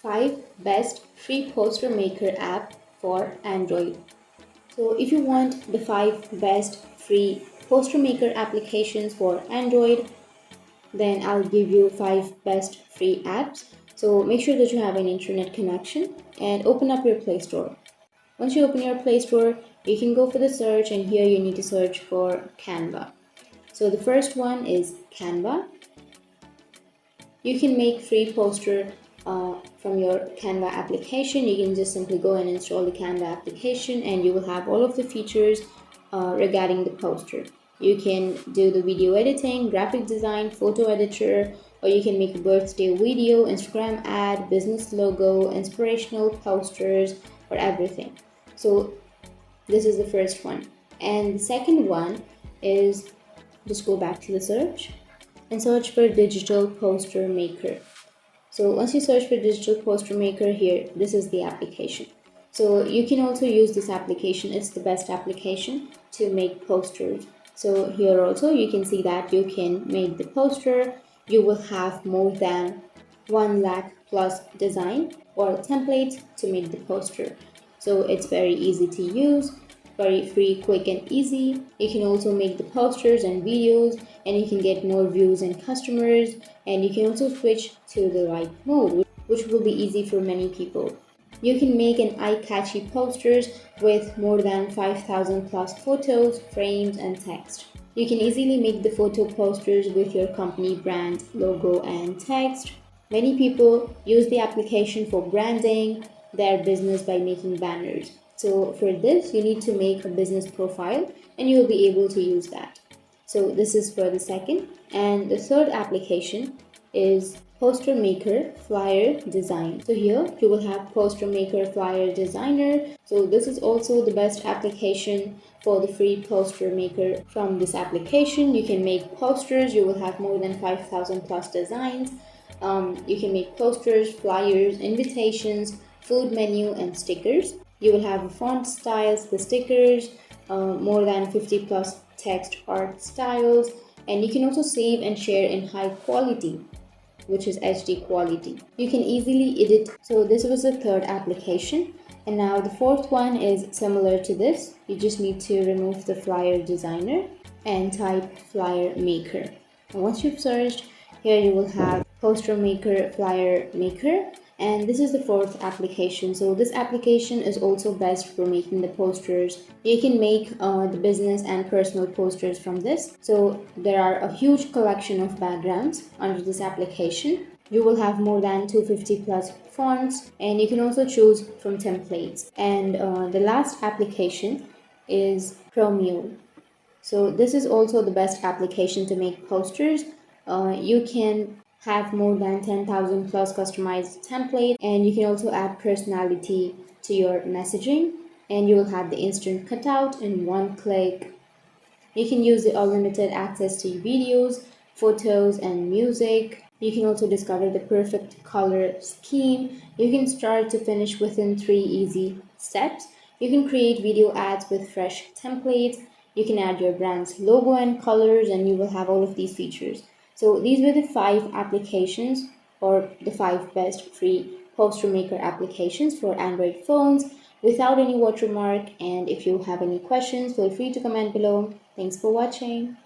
5 best free poster maker app for Android. So if you want the 5 best free poster maker applications for Android, then I'll give you 5 best free apps. So make sure that you have an internet connection and open up your Play Store. Once you open your Play Store, you can go for the search, and here you need to search for Canva. So the first one is Canva. You can make free poster from your Canva application. You can just simply go and install the Canva application, and you will have all of the features regarding the poster. You can do the video editing, graphic design, photo editor, or you can make a birthday video, Instagram ad, business logo, inspirational posters, or everything. So this is the first one. And the second one is, just go back to the search and search for digital poster maker. So once you search for digital poster maker, here, this is the application. So you can also use this application. It's the best application to make posters. So here also you can see that you can make the poster. You will have more than 1 lakh plus design or templates to make the poster. So it's very easy to use, very free, quick and easy. You can also make the posters and videos, and you can get more views and customers, and you can also switch to the right mode, which will be easy for many people. You can make an eye-catchy posters with more than 5,000 plus photos, frames and text. You can easily make the photo posters with your company brand, logo and text. Many people use the application for branding their business by making banners. So for this, you need to make a business profile, and you will be able to use that. So this is for the second. And the third application is Poster Maker Flyer Design. So here you will have Poster Maker Flyer Designer. So this is also the best application for the free poster maker. From this application, you can make posters. You will have more than 5,000 plus designs. You can make posters, flyers, invitations, food menu and stickers. You will have the font styles, the stickers, more than 50 plus text art styles, and you can also save and share in high quality, which is HD quality. You can easily edit. So this was the third application. And now the fourth one is similar to this. You just need to remove the flyer designer and type flyer maker. And once you've searched, here you will have poster maker, flyer maker, and this is the fourth application. So this application is also best for making the posters. You can make the business and personal posters from this. So there are a huge collection of backgrounds under this application. You will have more than 250 plus fonts, and you can also choose from templates. And the last application is Promule. So this is also the best application to make posters. You can have more than 10,000 plus customized templates, and you can also add personality to your messaging, and you will have the instant cutout in one click. You can use the unlimited access to videos, photos and music. You can also discover the perfect color scheme. You can start to finish within 3 easy steps. You can create video ads with fresh templates. You can add your brand's logo and colors, and you will have all of these features. So these were the 5 applications, or the 5 best free poster maker applications for Android phones without any watermark. And if you have any questions, feel free to comment below. Thanks for watching.